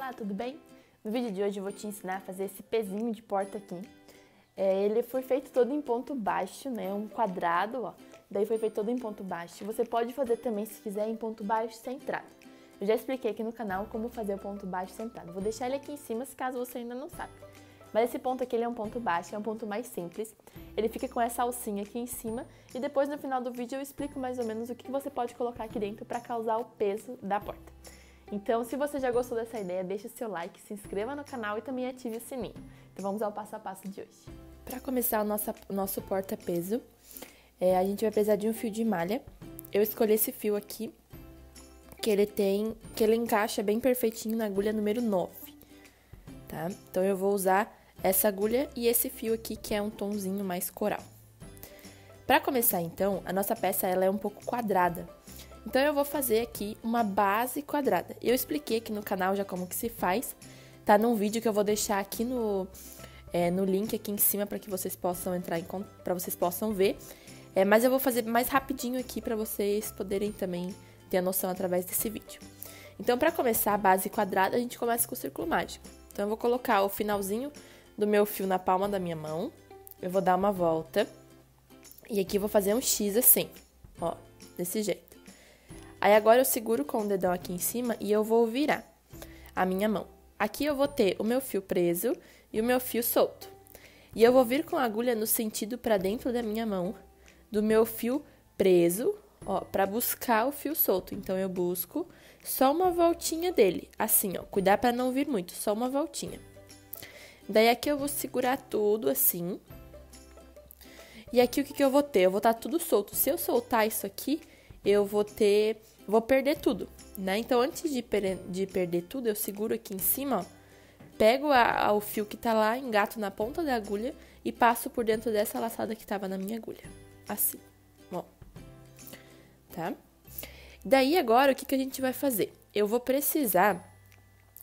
Olá, tudo bem? No vídeo de hoje eu vou te ensinar a fazer esse pezinho de porta aqui. Ele foi feito todo em ponto baixo, né? Um quadrado, ó. Daí foi feito todo em ponto baixo. Você pode fazer também, se quiser, em ponto baixo centrado. Eu já expliquei aqui no canal como fazer o ponto baixo centrado. Vou deixar ele aqui em cima, se caso você ainda não sabe. Mas esse ponto aqui ele é um ponto baixo, é um ponto mais simples. Ele fica com essa alcinha aqui em cima e depois no final do vídeo eu explico mais ou menos o que você pode colocar aqui dentro para causar o peso da porta. Então, se você já gostou dessa ideia, deixa o seu like, se inscreva no canal e também ative o sininho. Então vamos ao passo a passo de hoje. Para começar o nosso porta-peso, a gente vai precisar de um fio de malha. Eu escolhi esse fio aqui, que ele encaixa bem perfeitinho na agulha número 9, tá? Então eu vou usar essa agulha e esse fio aqui, que é um tonzinho mais coral. Para começar então, a nossa peça ela é um pouco quadrada. Então, eu vou fazer aqui uma base quadrada. Eu expliquei aqui no canal já como que se faz, tá num vídeo que eu vou deixar aqui no link aqui em cima para que vocês possam entrar para vocês possam ver. Mas eu vou fazer mais rapidinho aqui para vocês poderem também ter a noção através desse vídeo. Então, para começar a base quadrada, a gente começa com o círculo mágico. Então, eu vou colocar o finalzinho do meu fio na palma da minha mão. Eu vou dar uma volta. E aqui eu vou fazer um X assim, ó, desse jeito. Aí, agora eu seguro com o dedão aqui em cima e eu vou virar a minha mão. Aqui eu vou ter o meu fio preso e o meu fio solto. E eu vou vir com a agulha no sentido para dentro da minha mão, do meu fio preso, ó, para buscar o fio solto. Então, eu busco só uma voltinha dele, assim, ó. Cuidar para não vir muito, só uma voltinha. Daí, aqui eu vou segurar tudo assim. E aqui o que eu vou ter? Eu vou estar tudo solto. Se eu soltar isso aqui, eu vou perder tudo, né? Então, antes de perder tudo, eu seguro aqui em cima, ó, pego o fio que tá lá, engato na ponta da agulha e passo por dentro dessa laçada que tava na minha agulha, assim, ó, tá? Daí, agora, o que a gente vai fazer? Eu vou precisar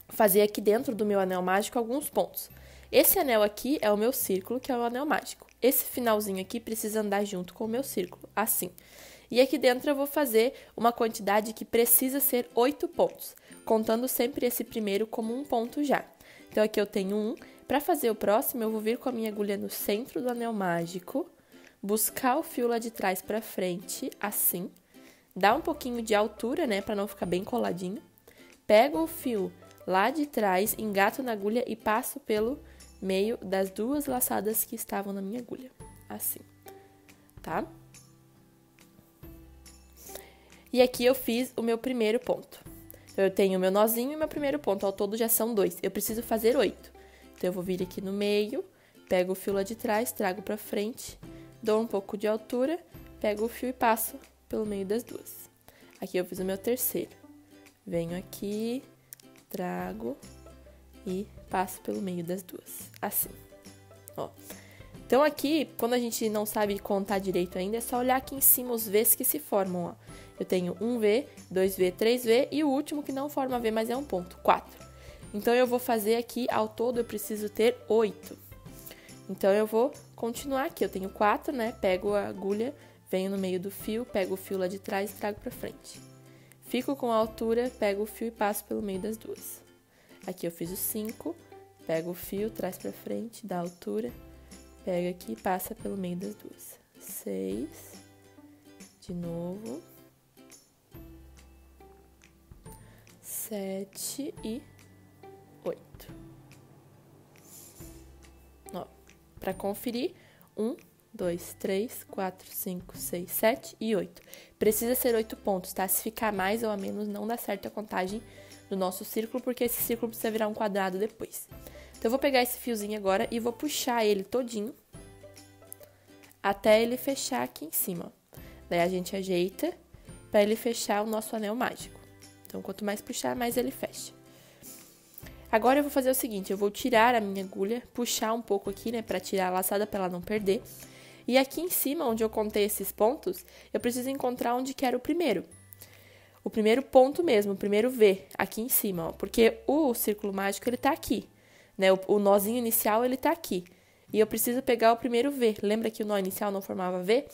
fazer aqui dentro do meu anel mágico alguns pontos. Esse anel aqui é o meu círculo, que é o anel mágico. Esse finalzinho aqui precisa andar junto com o meu círculo, assim. E aqui dentro eu vou fazer uma quantidade que precisa ser 8 pontos, contando sempre esse primeiro como um ponto já. Então, aqui eu tenho 1. Para fazer o próximo, eu vou vir com a minha agulha no centro do anel mágico, buscar o fio lá de trás para frente, assim. Dá um pouquinho de altura, né, para não ficar bem coladinho. Pego o fio lá de trás, engato na agulha e passo pelo meio das duas laçadas que estavam na minha agulha, assim, tá? E aqui eu fiz o meu primeiro ponto. Então, eu tenho o meu nozinho e o meu primeiro ponto. Ao todo já são 2. Eu preciso fazer 8. Então, eu vou vir aqui no meio, pego o fio lá de trás, trago pra frente, dou um pouco de altura, pego o fio e passo pelo meio das duas. Aqui eu fiz o meu terceiro. Venho aqui, trago e passo pelo meio das duas. Assim, ó. Então, aqui, quando a gente não sabe contar direito ainda, é só olhar aqui em cima os V's que se formam, ó. Eu tenho 1V, 2V, 3V e o último que não forma V, mas é um ponto, 4. Então, eu vou fazer aqui, ao todo, eu preciso ter 8. Então, eu vou continuar aqui. Eu tenho 4, né? Pego a agulha, venho no meio do fio, pego o fio lá de trás e trago pra frente. Fico com a altura, pego o fio e passo pelo meio das duas. Aqui eu fiz o 5, pego o fio, traz pra frente, dá altura, pega aqui e passa pelo meio das duas. 6, de novo. 7 e 8. Ó, para conferir, 1, 2, 3, 4, 5, 6, 7 e 8. Precisa ser 8 pontos, tá? Se ficar mais ou a menos, não dá certo a contagem do nosso círculo, porque esse círculo precisa virar um quadrado depois. Então, eu vou pegar esse fiozinho agora e vou puxar ele todinho até ele fechar aqui em cima, ó. Daí, a gente ajeita para ele fechar o nosso anel mágico. Então, quanto mais puxar, mais ele fecha. Agora, eu vou fazer o seguinte, eu vou tirar a minha agulha, puxar um pouco aqui, né, para tirar a laçada, para ela não perder. E aqui em cima, onde eu contei esses pontos, eu preciso encontrar onde que era o primeiro. O primeiro ponto mesmo, o primeiro V, aqui em cima, ó, porque o círculo mágico, ele tá aqui, né, o nozinho inicial, ele tá aqui. E eu preciso pegar o primeiro V. Lembra que o nó inicial não formava V?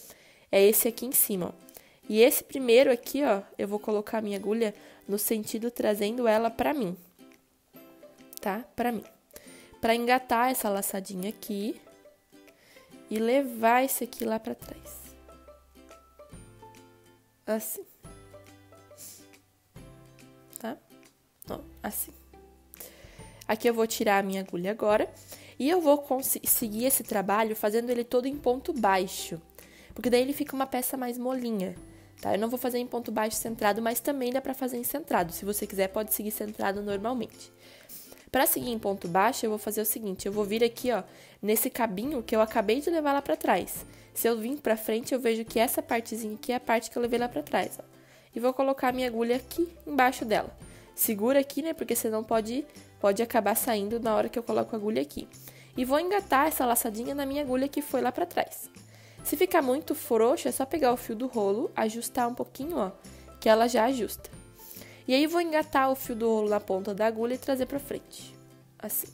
É esse aqui em cima, ó. E esse primeiro aqui, ó, eu vou colocar a minha agulha no sentido trazendo ela pra mim. tá? Pra mim. Pra engatar essa laçadinha aqui e levar esse aqui lá pra trás. Assim. Tá? Ó, assim. Aqui eu vou tirar a minha agulha agora e eu vou seguir esse trabalho fazendo ele todo em ponto baixo, porque daí ele fica uma peça mais molinha, tá? Eu não vou fazer em ponto baixo centrado, mas também dá pra fazer em centrado. Se você quiser, pode seguir centrado normalmente. Pra seguir em ponto baixo, eu vou fazer o seguinte, eu vou vir aqui, ó, nesse cabinho que eu acabei de levar lá pra trás. Se eu vir pra frente, eu vejo que essa partezinha aqui é a parte que eu levei lá pra trás, ó. E vou colocar a minha agulha aqui embaixo dela. Segura aqui, né, porque senão pode acabar saindo na hora que eu coloco a agulha aqui. E vou engatar essa laçadinha na minha agulha que foi lá pra trás. Se ficar muito frouxo, é só pegar o fio do rolo, ajustar um pouquinho, ó, que ela já ajusta. E aí, vou engatar o fio do rolo na ponta da agulha e trazer pra frente, assim.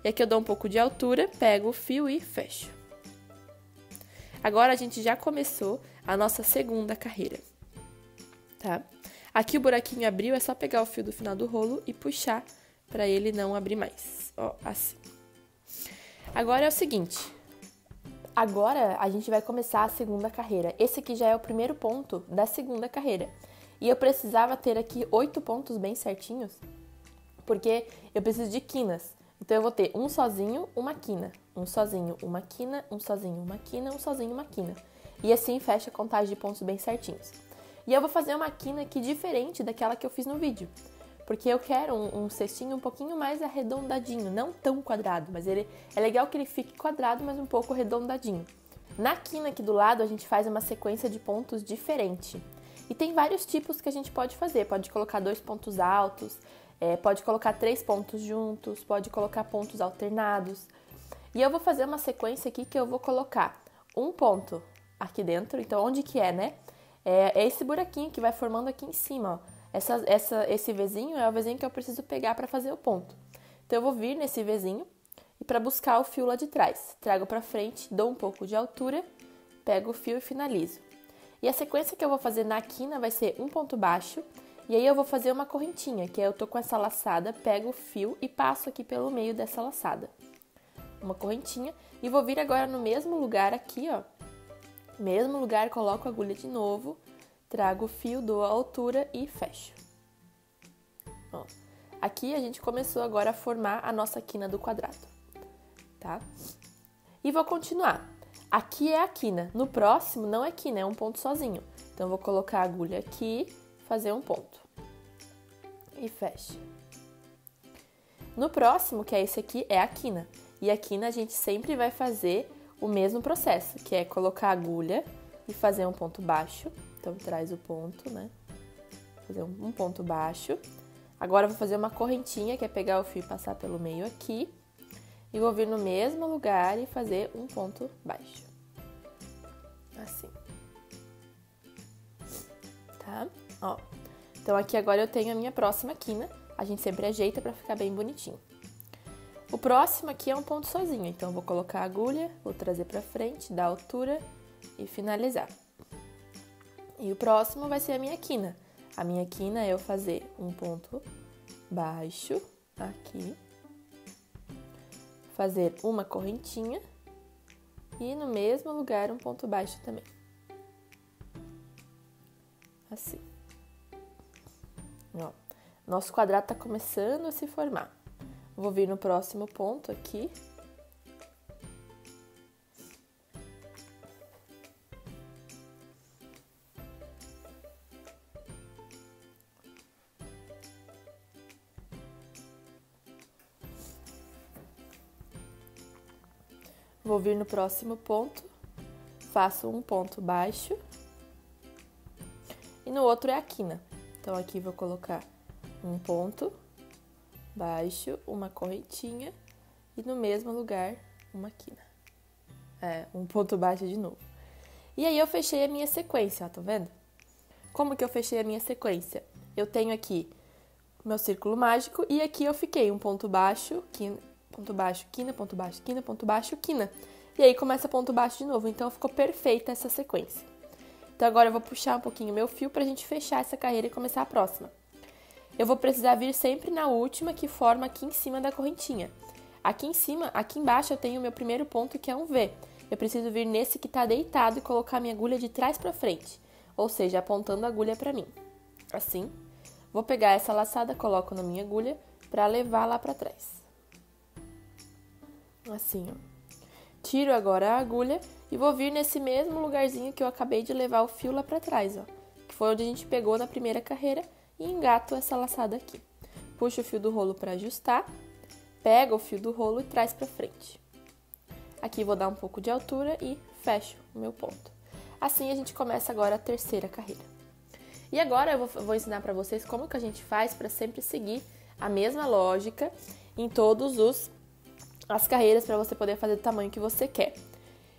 E aqui eu dou um pouco de altura, pego o fio e fecho. Agora, a gente já começou a nossa segunda carreira, tá? Aqui o buraquinho abriu, é só pegar o fio do final do rolo e puxar pra ele não abrir mais, ó, assim. Agora é o seguinte, agora a gente vai começar a segunda carreira. Esse aqui já é o primeiro ponto da segunda carreira. E eu precisava ter aqui 8 pontos bem certinhos, porque eu preciso de quinas. Então, eu vou ter um sozinho, uma quina, um sozinho, uma quina, um sozinho, uma quina, um sozinho, uma quina. E assim fecha a contagem de pontos bem certinhos. E eu vou fazer uma quina aqui diferente daquela que eu fiz no vídeo, porque eu quero um cestinho um pouquinho mais arredondadinho, não tão quadrado, mas ele é legal que ele fique quadrado, mas um pouco arredondadinho. Na quina aqui do lado, a gente faz uma sequência de pontos diferente. E tem vários tipos que a gente pode fazer. Pode colocar 2 pontos altos, pode colocar 3 pontos juntos, pode colocar pontos alternados. E eu vou fazer uma sequência aqui que eu vou colocar um ponto aqui dentro. Então, onde que é, né? É esse buraquinho que vai formando aqui em cima, ó. Esse Vzinho é o Vzinho que eu preciso pegar para fazer o ponto. Então, eu vou vir nesse Vzinho e para buscar o fio lá de trás. Trago para frente, dou um pouco de altura, pego o fio e finalizo. E a sequência que eu vou fazer na quina vai ser um ponto baixo, e aí eu vou fazer uma correntinha, que é eu tô com essa laçada, pego o fio e passo aqui pelo meio dessa laçada. Uma correntinha, e vou vir agora no mesmo lugar aqui, ó. Mesmo lugar, coloco a agulha de novo, trago o fio, dou a altura e fecho. Ó. Aqui a gente começou agora a formar a nossa quina do quadrado, tá? E vou continuar. Aqui é a quina, no próximo não é quina, é um ponto sozinho. Então, eu vou colocar a agulha aqui, fazer um ponto. E fecha. No próximo, que é esse aqui, é a quina. E a quina a gente sempre vai fazer o mesmo processo, que é colocar a agulha e fazer um ponto baixo. Então, traz o ponto, né? Fazer um ponto baixo. Agora, eu vou fazer uma correntinha, que é pegar o fio e passar pelo meio aqui. E vou vir no mesmo lugar e fazer um ponto baixo. Assim. Tá? Ó. Então, aqui agora eu tenho a minha próxima quina. A gente sempre ajeita pra ficar bem bonitinho. O próximo aqui é um ponto sozinho. Então, eu vou colocar a agulha, vou trazer pra frente, dar altura e finalizar. E o próximo vai ser a minha quina. A minha quina é eu fazer um ponto baixo aqui. Fazer uma correntinha e no mesmo lugar um ponto baixo também. Assim. Ó, nosso quadrado tá começando a se formar. Vou vir no próximo ponto aqui. Vou vir no próximo ponto, faço um ponto baixo e no outro é a quina. Então, aqui vou colocar um ponto baixo, uma correntinha e no mesmo lugar uma quina. Um ponto baixo de novo. E aí, eu fechei a minha sequência, ó, tá vendo? Como que eu fechei a minha sequência? Eu tenho aqui meu círculo mágico e aqui eu fiquei um ponto baixo, quina, ponto baixo, quina, ponto baixo, quina, ponto baixo, quina. E aí começa ponto baixo de novo. Então, ficou perfeita essa sequência. Então, agora eu vou puxar um pouquinho meu fio pra gente fechar essa carreira e começar a próxima. eu vou precisar vir sempre na última que forma aqui em cima da correntinha. Aqui em cima, aqui embaixo eu tenho o meu primeiro ponto, que é um V. Eu preciso vir nesse que tá deitado e colocar minha agulha de trás pra frente, ou seja, apontando a agulha pra mim. Assim, vou pegar essa laçada, coloco na minha agulha pra levar lá pra trás. Assim, ó. Tiro agora a agulha e vou vir nesse mesmo lugarzinho que eu acabei de levar o fio lá pra trás, ó. Que foi onde a gente pegou na primeira carreira e engato essa laçada aqui. Puxo o fio do rolo pra ajustar, pego o fio do rolo e traz pra frente. Aqui vou dar um pouco de altura e fecho o meu ponto. Assim a gente começa agora a terceira carreira. E agora eu vou ensinar pra vocês como que a gente faz pra sempre seguir a mesma lógica em todos as carreiras para você poder fazer do tamanho que você quer.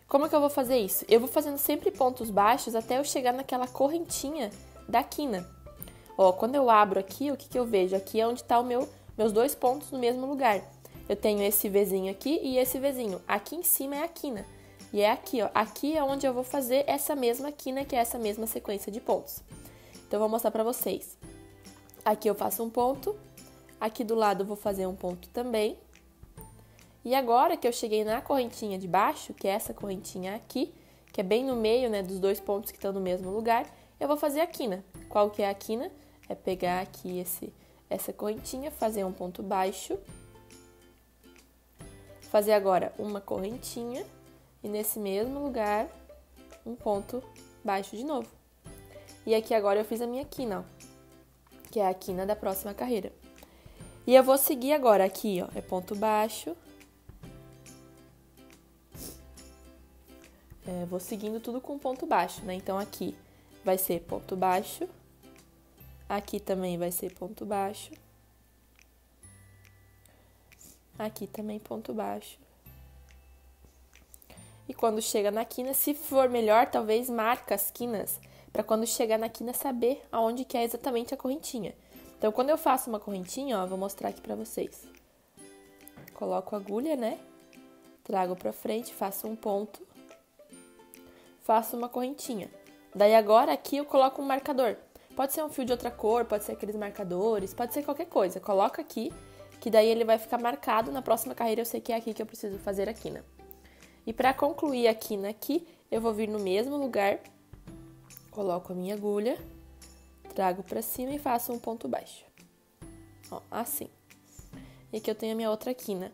Como que eu vou fazer isso? Eu vou fazendo sempre pontos baixos até eu chegar naquela correntinha da quina. Ó, quando eu abro aqui, o que que eu vejo? Aqui é onde tá meus dois pontos no mesmo lugar. Eu tenho esse Vzinho aqui e esse Vzinho. Aqui em cima é a quina. E é aqui, ó. Aqui é onde eu vou fazer essa mesma quina, que é essa mesma sequência de pontos. Então, eu vou mostrar pra vocês. Aqui eu faço um ponto. Aqui do lado eu vou fazer um ponto também. E agora que eu cheguei na correntinha de baixo, que é essa correntinha aqui, que é bem no meio, né, dos dois pontos que estão no mesmo lugar, eu vou fazer a quina. Qual que é a quina? É pegar aqui essa correntinha, fazer um ponto baixo, fazer agora uma correntinha e nesse mesmo lugar um ponto baixo de novo. E aqui agora eu fiz a minha quina, ó, que é a quina da próxima carreira. E eu vou seguir agora aqui, ó, é ponto baixo. Vou seguindo tudo com ponto baixo, né? Então, aqui vai ser ponto baixo. Aqui também vai ser ponto baixo. Aqui também ponto baixo. E quando chega na quina, se for melhor, talvez marca as quinas, para quando chegar na quina saber aonde que é exatamente a correntinha. Então, quando eu faço uma correntinha, ó, vou mostrar aqui pra vocês. Coloco a agulha, né? Trago pra frente, faço um ponto. Faço uma correntinha. Daí agora aqui eu coloco um marcador. Pode ser um fio de outra cor, pode ser aqueles marcadores, pode ser qualquer coisa. Coloca aqui, que daí ele vai ficar marcado. Na próxima carreira eu sei que é aqui que eu preciso fazer a quina. E para concluir a quina aqui, eu vou vir no mesmo lugar, coloco a minha agulha, trago pra cima e faço um ponto baixo. Ó, assim. E aqui eu tenho a minha outra quina.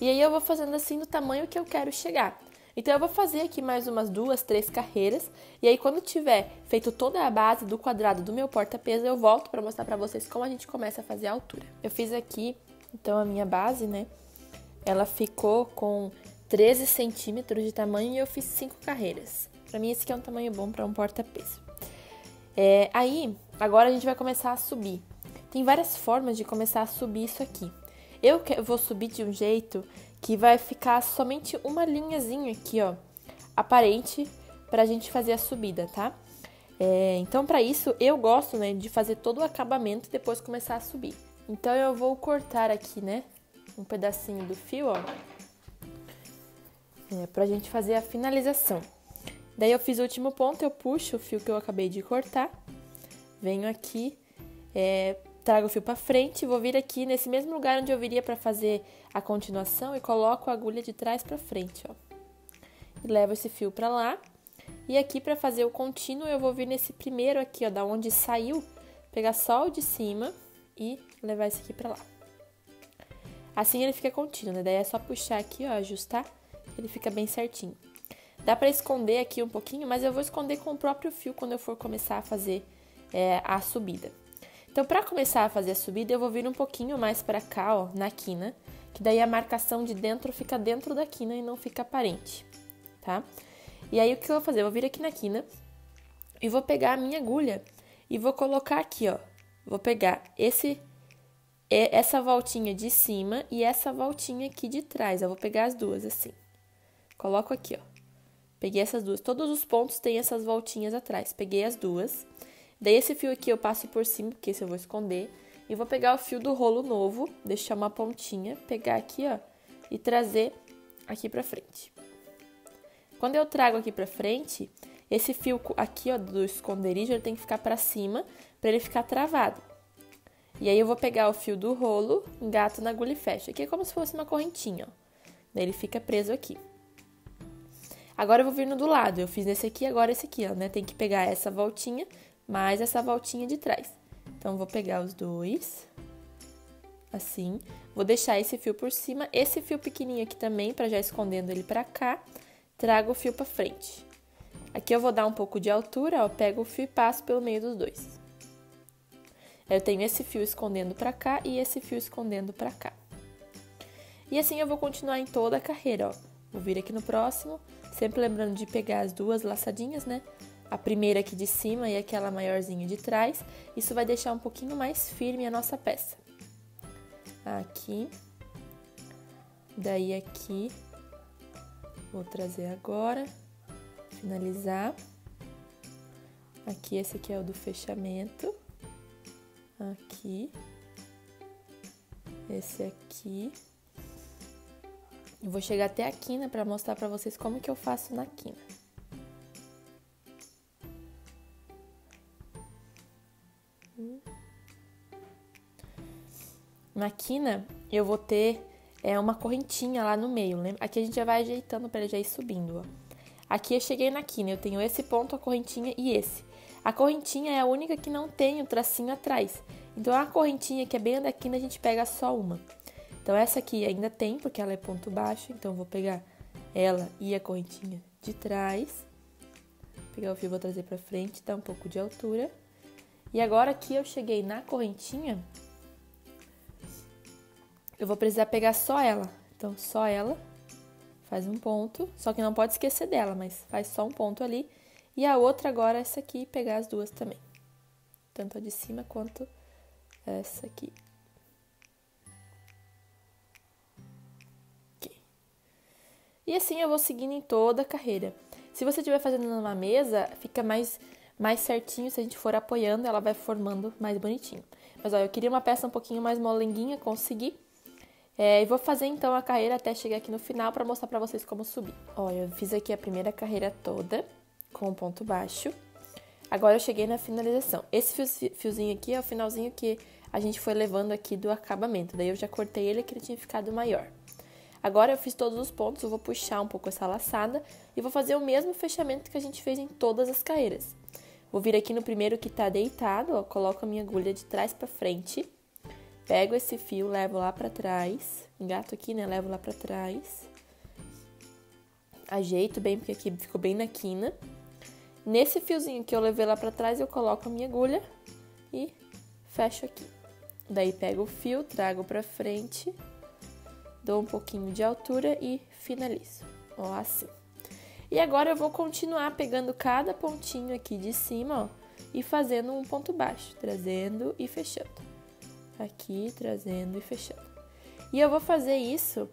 E aí eu vou fazendo assim do tamanho que eu quero chegar. Então, eu vou fazer aqui mais umas 2, 3 carreiras, e aí quando tiver feito toda a base do quadrado do meu porta-peso, eu volto para mostrar para vocês como a gente começa a fazer a altura. Eu fiz aqui, então, a minha base, né, ela ficou com 13 centímetros de tamanho e eu fiz 5 carreiras. Para mim, esse aqui é um tamanho bom para um porta-peso. Aí, agora a gente vai começar a subir. Tem várias formas de começar a subir isso aqui. Eu vou subir de um jeito que vai ficar somente uma linhazinha aqui, ó, aparente, pra gente fazer a subida, tá? Então, pra isso, eu gosto, né, de fazer todo o acabamento e depois começar a subir. Então, eu vou cortar aqui, né, um pedacinho do fio, ó, pra gente fazer a finalização. Daí, eu fiz o último ponto, eu puxo o fio que eu acabei de cortar, venho aqui, trago o fio pra frente, vou vir aqui nesse mesmo lugar onde eu viria pra fazer a continuação e coloco a agulha de trás pra frente, ó. E levo esse fio pra lá. E aqui pra fazer o contínuo eu vou vir nesse primeiro aqui, ó, da onde saiu, pegar só o de cima e levar esse aqui pra lá. Assim ele fica contínuo, né? Daí é só puxar aqui, ó, ajustar, ele fica bem certinho. Dá pra esconder aqui um pouquinho, mas eu vou esconder com o próprio fio quando eu for começar a fazer a subida. Então, para começar a fazer a subida, eu vou vir um pouquinho mais para cá, ó, na quina, que daí a marcação de dentro fica dentro da quina e não fica aparente, tá? E aí, o que eu vou fazer? Eu vou vir aqui na quina e vou pegar a minha agulha e vou colocar aqui, ó. Vou pegar essa voltinha de cima e essa voltinha aqui de trás. Eu vou pegar as duas, assim. Coloco aqui, ó. Peguei essas duas. Todos os pontos têm essas voltinhas atrás. Peguei as duas. Daí, esse fio aqui eu passo por cima, porque esse eu vou esconder. E vou pegar o fio do rolo novo, deixar uma pontinha, pegar aqui, ó, e trazer aqui pra frente. Quando eu trago aqui pra frente, esse fio aqui, ó, do esconderijo, ele tem que ficar pra cima, pra ele ficar travado. E aí eu vou pegar o fio do rolo, engato na agulha e fecho. Aqui é como se fosse uma correntinha, ó. Daí ele fica preso aqui. Agora eu vou vir no do lado. Eu fiz esse aqui, agora esse aqui, ó, né? Tem que pegar essa voltinha mais essa voltinha de trás. Então, eu vou pegar os dois, assim. Vou deixar esse fio por cima, esse fio pequenininho aqui também, pra já escondendo ele pra cá. Trago o fio pra frente. Aqui eu vou dar um pouco de altura, ó, pego o fio e passo pelo meio dos dois. Eu tenho esse fio escondendo pra cá e esse fio escondendo pra cá. E assim eu vou continuar em toda a carreira, ó. Vou vir aqui no próximo, sempre lembrando de pegar as duas laçadinhas, né? A primeira aqui de cima e aquela maiorzinha de trás. Isso vai deixar um pouquinho mais firme a nossa peça. Aqui. Daí aqui. Vou trazer agora. Finalizar. Aqui, esse aqui é o do fechamento. Aqui. Esse aqui. Eu vou chegar até a quina para mostrar para vocês como que eu faço na quina. Na quina, eu vou ter uma correntinha lá no meio, lembra? Aqui a gente já vai ajeitando para ele já ir subindo, ó. Aqui eu cheguei na quina, eu tenho esse ponto, a correntinha e esse. A correntinha é a única que não tem o tracinho atrás. Então, a correntinha que é bem a da quina, a gente pega só uma. Então, essa aqui ainda tem, porque ela é ponto baixo. Então, eu vou pegar ela e a correntinha de trás. Vou pegar o fio, vou trazer pra frente, dar um pouco de altura. E agora, aqui eu cheguei na correntinha, eu vou precisar pegar só ela. Então, só ela, faz um ponto. Só que não pode esquecer dela, mas faz só um ponto ali. E a outra agora, essa aqui, pegar as duas também. Tanto a de cima quanto essa aqui. Ok. E assim eu vou seguindo em toda a carreira. Se você estiver fazendo numa mesa, fica mais certinho. Se a gente for apoiando, ela vai formando mais bonitinho. Mas, ó, eu queria uma peça um pouquinho mais molenguinha, consegui. E vou fazer então a carreira até chegar aqui no final para mostrar para vocês como subir. Ó, eu fiz aqui a primeira carreira toda com o ponto baixo. Agora eu cheguei na finalização. Esse fiozinho aqui é o finalzinho que a gente foi levando aqui do acabamento. Daí eu já cortei ele que ele tinha ficado maior. Agora eu fiz todos os pontos, eu vou puxar um pouco essa laçada e vou fazer o mesmo fechamento que a gente fez em todas as carreiras. Vou vir aqui no primeiro que tá deitado, ó, coloco a minha agulha de trás pra frente. Pego esse fio, levo lá pra trás, engato aqui, né, levo lá pra trás. Ajeito bem, porque aqui ficou bem na quina. Nesse fiozinho que eu levei lá pra trás, eu coloco a minha agulha e fecho aqui. Daí pego o fio, trago pra frente, dou um pouquinho de altura e finalizo. Ó, assim. E agora eu vou continuar pegando cada pontinho aqui de cima, ó, e fazendo um ponto baixo, trazendo e fechando. Aqui, trazendo e fechando. E eu vou fazer isso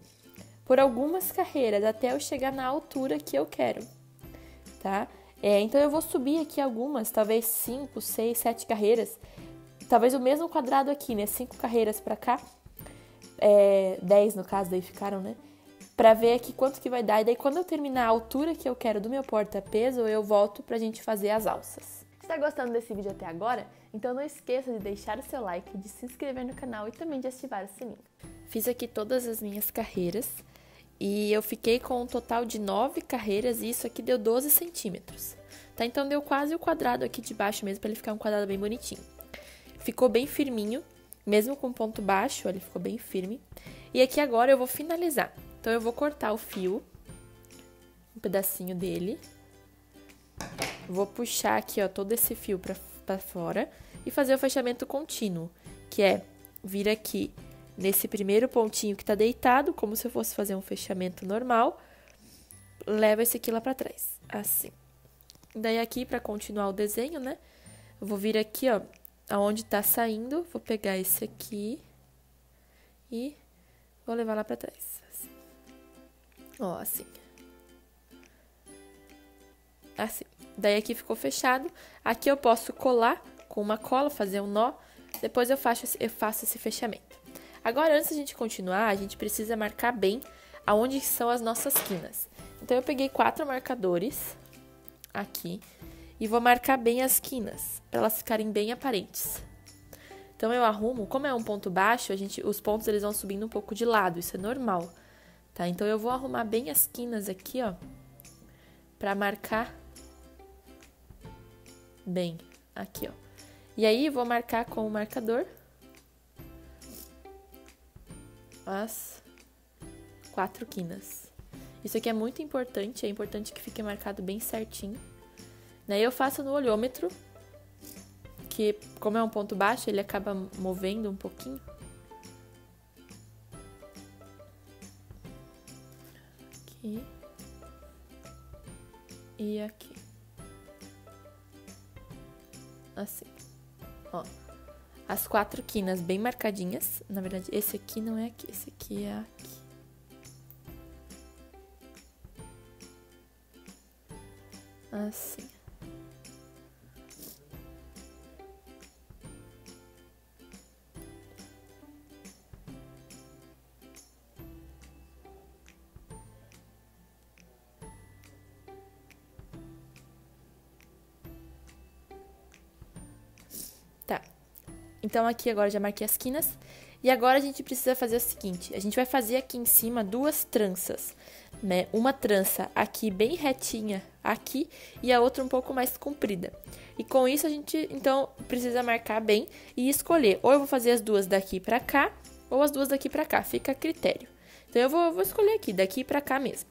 por algumas carreiras, até eu chegar na altura que eu quero, tá? Então, eu vou subir aqui algumas, talvez 5, 6, 7 carreiras. Talvez o mesmo quadrado aqui, né? 5 carreiras pra cá. 10 no caso, daí ficaram, né? Pra ver aqui quanto que vai dar. E daí, quando eu terminar a altura que eu quero do meu porta-peso, eu volto pra gente fazer as alças. Está gostando desse vídeo até agora? Então não esqueça de deixar o seu like, de se inscrever no canal e também de ativar o sininho. Fiz aqui todas as minhas carreiras e eu fiquei com um total de 9 carreiras e isso aqui deu 12 centímetros. Tá? Então deu quase o quadrado aqui de baixo mesmo, para ele ficar um quadrado bem bonitinho. Ficou bem firminho, mesmo com ponto baixo, ele ficou bem firme. E aqui agora eu vou finalizar. Então eu vou cortar o fio, um pedacinho dele. Vou puxar aqui, ó, todo esse fio pra fora e fazer o fechamento contínuo, que é vir aqui nesse primeiro pontinho que tá deitado, como se eu fosse fazer um fechamento normal, leva esse aqui lá pra trás, assim. Daí aqui, pra continuar o desenho, né, eu vou vir aqui, ó, aonde tá saindo, vou pegar esse aqui e vou levar lá pra trás, assim. Ó, assim. Assim. Daí aqui ficou fechado. Aqui eu posso colar com uma cola, fazer um nó. Depois eu faço esse fechamento. Agora, antes de a gente continuar, a gente precisa marcar bem aonde são as nossas quinas. Então, eu peguei 4 marcadores aqui e vou marcar bem as quinas, para elas ficarem bem aparentes. Então, eu arrumo, como é um ponto baixo, os pontos eles vão subindo um pouco de lado, isso é normal, tá? Então, eu vou arrumar bem as quinas aqui, ó, pra marcar bem aqui, ó. E aí, vou marcar com o marcador as 4 quinas. Isso aqui é muito importante, é importante que fique marcado bem certinho. Daí eu faço no olhômetro, que como é um ponto baixo, ele acaba movendo um pouquinho. Aqui. E aqui. Assim. Ó. As 4 quinas bem marcadinhas. Na verdade, esse aqui não é aqui, esse aqui é aqui. Assim. Tá. Então, aqui agora já marquei as quinas. E agora a gente precisa fazer o seguinte. A gente vai fazer aqui em cima 2 tranças, né? Uma trança aqui bem retinha aqui e a outra um pouco mais comprida. E com isso a gente, então, precisa marcar bem e escolher. Ou eu vou fazer as 2 daqui pra cá, ou as 2 daqui pra cá. Fica a critério. Então, eu vou escolher aqui, daqui pra cá mesmo.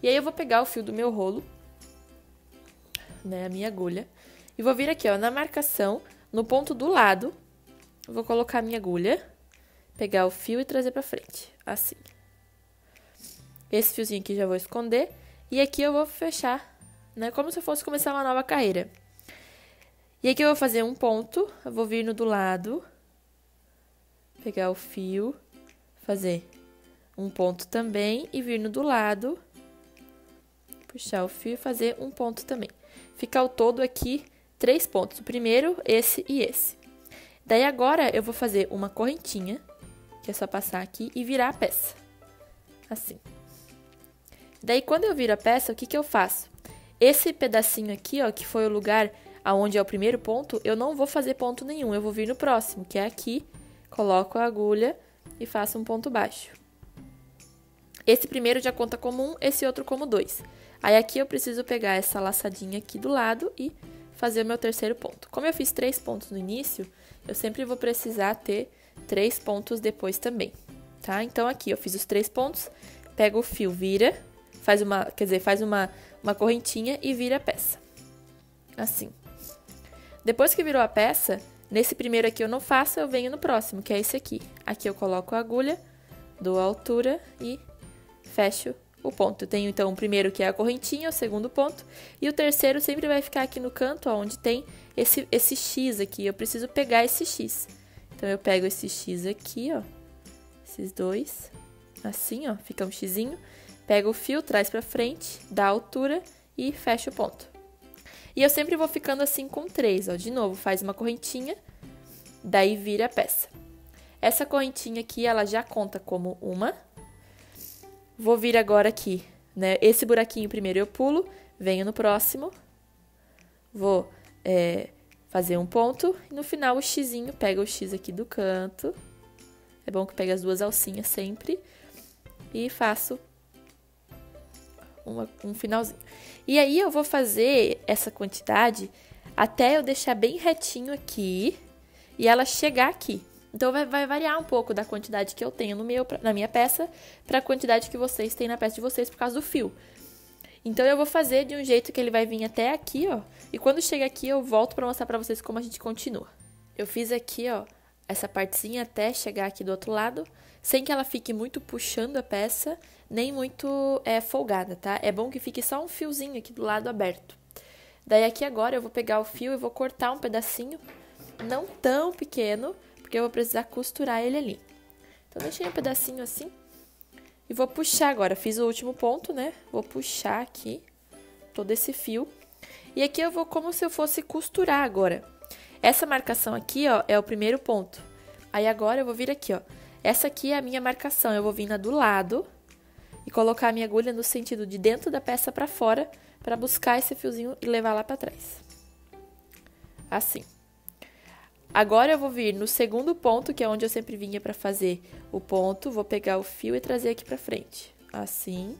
E aí, eu vou pegar o fio do meu rolo, né? A minha agulha. E vou vir aqui, ó, na marcação, no ponto do lado. Eu vou colocar a minha agulha, pegar o fio e trazer pra frente, assim. Esse fiozinho aqui já vou esconder. E aqui eu vou fechar, né? Como se eu fosse começar uma nova carreira. E aqui eu vou fazer um ponto. Eu vou vir no do lado. Pegar o fio. Fazer um ponto também. E vir no do lado. Puxar o fio e fazer um ponto também. Fica ao todo aqui 3 pontos. O primeiro, esse e esse. Daí agora eu vou fazer uma correntinha. Que é só passar aqui e virar a peça. Assim. Daí, quando eu viro a peça, o que eu faço? Esse pedacinho aqui, ó, que foi o lugar aonde é o primeiro ponto, eu não vou fazer ponto nenhum. Eu vou vir no próximo, que é aqui. Coloco a agulha e faço um ponto baixo. Esse primeiro já conta como 1, esse outro como 2. Aí, aqui eu preciso pegar essa laçadinha aqui do lado e fazer o meu terceiro ponto. Como eu fiz 3 pontos no início, eu sempre vou precisar ter 3 pontos depois também, tá? Então, aqui eu fiz os 3 pontos, pego o fio, vira, faz uma correntinha e vira a peça. Assim. Depois que virou a peça, nesse primeiro aqui eu não faço, eu venho no próximo, que é esse aqui. Aqui eu coloco a agulha, dou a altura e fecho o ponto. Eu tenho, então, o primeiro que é a correntinha, o segundo ponto, e o terceiro sempre vai ficar aqui no canto, ó, onde tem esse X aqui. Eu preciso pegar esse X. Então, eu pego esse X aqui, ó, esses 2, assim, ó, fica um Xzinho. Pego o fio, traz pra frente, dá a altura e fecha o ponto. E eu sempre vou ficando assim com 3, ó. De novo, faz uma correntinha, daí vira a peça. Essa correntinha aqui, ela já conta como uma. Vou vir agora aqui, né? Esse buraquinho primeiro eu pulo, venho no próximo. Vou fazer um ponto e no final o Xzinho, pega o X aqui do canto. É bom que pegue as 2 alcinhas sempre. E faço um finalzinho. E aí, eu vou fazer essa quantidade até eu deixar bem retinho aqui e ela chegar aqui. Então, vai variar um pouco da quantidade que eu tenho na minha peça para a quantidade que vocês têm na peça de vocês por causa do fio. Então, eu vou fazer de um jeito que ele vai vir até aqui, ó. E quando chega aqui, eu volto para mostrar para vocês como a gente continua. Eu fiz aqui, ó, essa partezinha até chegar aqui do outro lado, sem que ela fique muito puxando a peça, nem muito folgada, tá? É bom que fique só um fiozinho aqui do lado aberto. Daí, aqui agora, eu vou pegar o fio e vou cortar um pedacinho, não tão pequeno, porque eu vou precisar costurar ele ali. Então, deixei um pedacinho assim e vou puxar agora. Fiz o último ponto, né? Vou puxar aqui todo esse fio. E aqui eu vou como se eu fosse costurar agora. Essa marcação aqui, ó, é o primeiro ponto. Aí, agora eu vou vir aqui, ó. Essa aqui é a minha marcação. Eu vou vir na do lado e colocar a minha agulha no sentido de dentro da peça pra fora, pra buscar esse fiozinho e levar lá pra trás. Assim. Agora eu vou vir no segundo ponto, que é onde eu sempre vinha pra fazer o ponto. Vou pegar o fio e trazer aqui pra frente. Assim.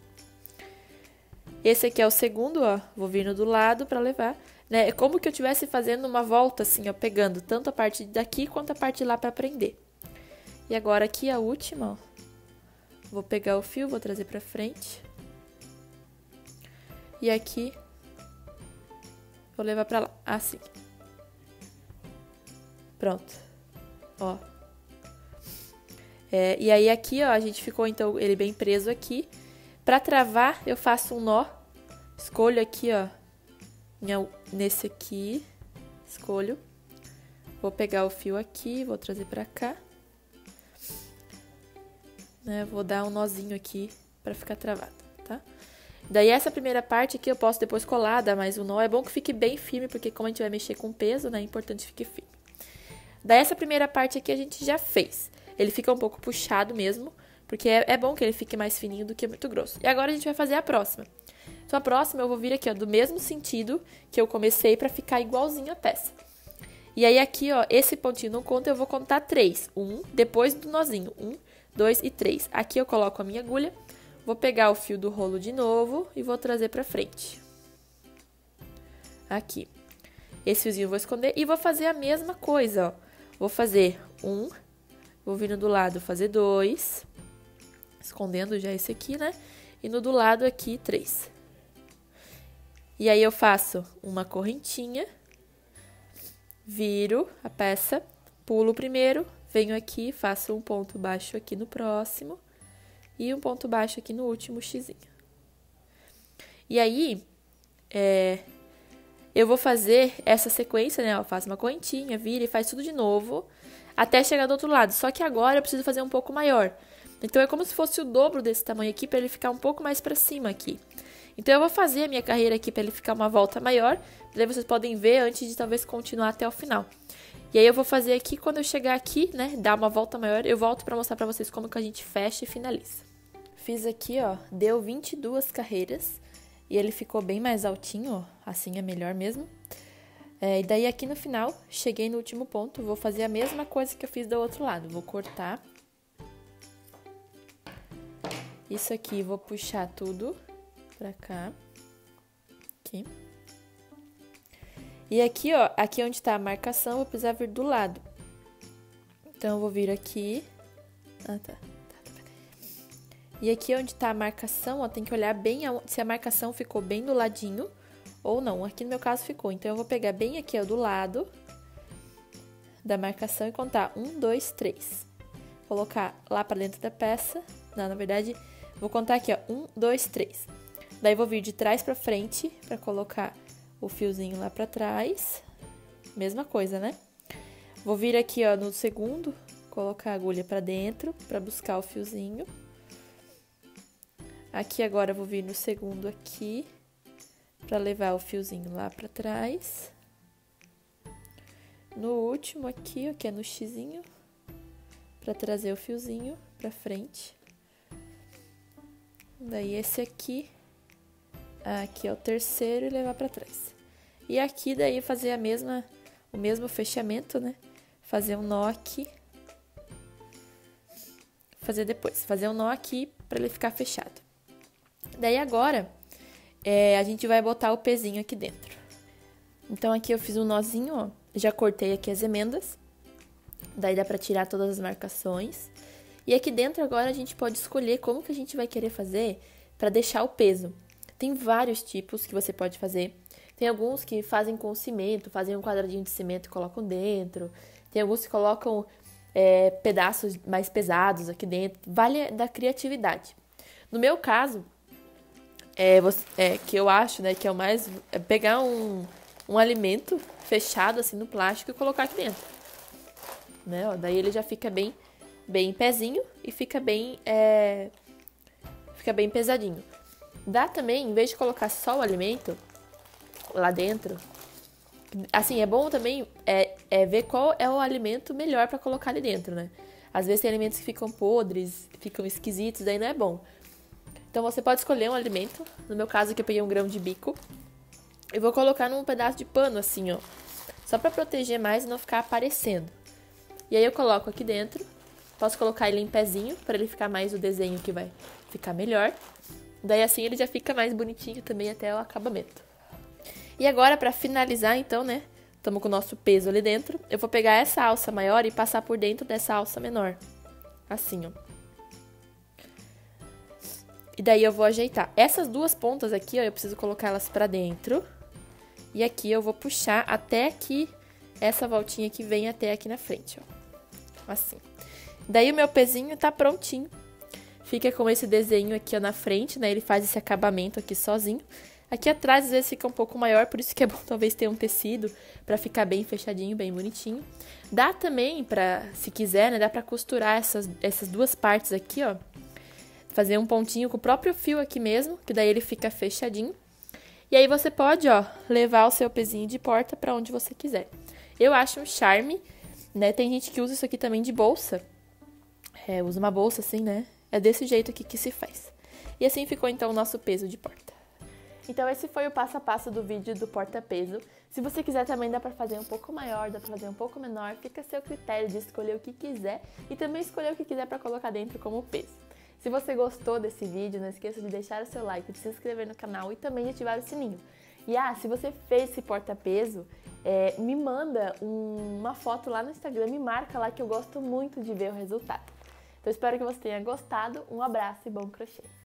Esse aqui é o segundo, ó. Vou vir no do lado pra levar, né? É como que eu estivesse fazendo uma volta, assim, ó. Pegando tanto a parte daqui quanto a parte de lá pra prender. E agora aqui a última, ó. Vou pegar o fio, vou trazer pra frente. E aqui, vou levar pra lá. Assim. Pronto. Ó. E aí aqui, ó, a gente ficou, então, ele bem preso aqui. Pra travar, eu faço um nó. Escolho aqui, ó. Nesse aqui. Escolho. Vou pegar o fio aqui, vou trazer pra cá. Né, vou dar um nozinho aqui pra ficar travado, tá? Daí essa primeira parte aqui eu posso depois colar, dar mais um nó. É bom que fique bem firme, porque como a gente vai mexer com peso, né, é importante que fique firme. Daí essa primeira parte aqui a gente já fez. Ele fica um pouco puxado mesmo, porque é bom que ele fique mais fininho do que muito grosso. E agora a gente vai fazer a próxima. Então a próxima eu vou vir aqui, ó, do mesmo sentido que eu comecei pra ficar igualzinho a peça. E aí aqui, ó, esse pontinho não conta, eu vou contar 3. 1, depois do nozinho. 1, 2 e 3. Aqui eu coloco a minha agulha, vou pegar o fio do rolo de novo e vou trazer pra frente. Aqui. Esse fiozinho eu vou esconder e vou fazer a mesma coisa, ó. Vou fazer 1, vou vir no do lado fazer 2, escondendo já esse aqui, né? E no do lado aqui, 3. E aí eu faço uma correntinha, viro a peça, pulo primeiro, venho aqui, faço um ponto baixo aqui no próximo e um ponto baixo aqui no último xizinho. E aí, eu vou fazer essa sequência, né? Eu faço uma correntinha, vira e faz tudo de novo, até chegar do outro lado. Só que agora eu preciso fazer um pouco maior. Então, é como se fosse o dobro desse tamanho aqui, para ele ficar um pouco mais pra cima aqui. Então, eu vou fazer a minha carreira aqui para ele ficar uma volta maior. Daí vocês podem ver antes de talvez continuar até o final. E aí, eu vou fazer aqui, quando eu chegar aqui, né, dar uma volta maior, eu volto para mostrar para vocês como que a gente fecha e finaliza. Fiz aqui, ó, deu 22 carreiras. E ele ficou bem mais altinho, ó, assim é melhor mesmo. E daí aqui no final, cheguei no último ponto, vou fazer a mesma coisa que eu fiz do outro lado. Vou cortar. Isso aqui, vou puxar tudo pra cá. Aqui. E aqui, ó, aqui onde tá a marcação, eu vou precisar vir do lado. Então, eu vou vir aqui. Ah, tá. E aqui onde tá a marcação, ó, tem que olhar bem se a marcação ficou bem do ladinho ou não. Aqui no meu caso ficou. Então, eu vou pegar bem aqui, ó, do lado da marcação e contar 1, 2, 3. Colocar lá pra dentro da peça. Não, na verdade, vou contar aqui, ó, 1, 2, 3. Daí, vou vir de trás pra frente pra colocar o fiozinho lá pra trás. Mesma coisa, né? Vou vir aqui, ó, no segundo, colocar a agulha pra dentro pra buscar o fiozinho. Aqui agora eu vou vir no segundo aqui, pra levar o fiozinho lá pra trás. No último aqui, ó, que é no xizinho, pra trazer o fiozinho pra frente. Daí esse aqui é o terceiro e levar pra trás. E aqui daí fazer o mesmo fechamento, né? Fazer um nó aqui. Fazer um nó aqui pra ele ficar fechado. Daí agora, a gente vai botar o pezinho aqui dentro. Então, aqui eu fiz um nozinho, ó. Já cortei aqui as emendas. Daí dá pra tirar todas as marcações. E aqui dentro agora a gente pode escolher como que a gente vai querer fazer pra deixar o peso. Tem vários tipos que você pode fazer. Tem alguns que fazem com cimento, fazem um quadradinho de cimento e colocam dentro. Tem alguns que colocam pedaços mais pesados aqui dentro. Vale da criatividade. No meu caso, que eu acho, né, que é o mais... É pegar um alimento fechado, assim, no plástico e colocar aqui dentro. Né? Ó, daí ele já fica bem pezinho e fica bem pesadinho. Dá também, em vez de colocar só o alimento lá dentro, assim, é bom também ver qual é o alimento melhor para colocar ali dentro, né? Às vezes tem alimentos que ficam podres, ficam esquisitos, daí não é bom. Então, você pode escolher um alimento. No meu caso, aqui eu peguei um grão de bico. E vou colocar num pedaço de pano, assim, ó. só pra proteger mais e não ficar aparecendo. E aí eu coloco aqui dentro, posso colocar ele em pezinho, pra ele ficar mais o desenho que vai ficar melhor. Daí assim ele já fica mais bonitinho também até o acabamento. E agora pra finalizar então, né, estamos com o nosso peso ali dentro, eu vou pegar essa alça maior e passar por dentro dessa alça menor. Assim, ó. E daí eu vou ajeitar. Essas duas pontas aqui, ó, eu preciso colocar elas pra dentro. E aqui eu vou puxar até que essa voltinha aqui venha até aqui na frente, ó. Assim. Daí o meu pezinho tá prontinho. Fica com esse desenho aqui, ó, na frente, né? Ele faz esse acabamento aqui sozinho. Aqui atrás, às vezes, fica um pouco maior, por isso que é bom talvez ter um tecido pra ficar bem fechadinho, bem bonitinho. Dá também pra, se quiser, né? Dá pra costurar essas duas partes aqui, ó. Fazer um pontinho com o próprio fio aqui mesmo, que daí ele fica fechadinho. E aí você pode, ó, levar o seu pezinho de porta pra onde você quiser. Eu acho um charme, né? Tem gente que usa isso aqui também de bolsa. Usa uma bolsa assim, né? É desse jeito aqui que se faz. E assim ficou então o nosso peso de porta. Então esse foi o passo a passo do vídeo do porta-peso. Se você quiser também dá pra fazer um pouco maior, dá pra fazer um pouco menor, fica a seu critério de escolher o que quiser e também escolher o que quiser pra colocar dentro como peso. Se você gostou desse vídeo, não esqueça de deixar o seu like, de se inscrever no canal e também de ativar o sininho. E se você fez esse porta-peso, me manda uma foto lá no Instagram, me marca lá que eu gosto muito de ver o resultado. Então espero que você tenha gostado, um abraço e bom crochê!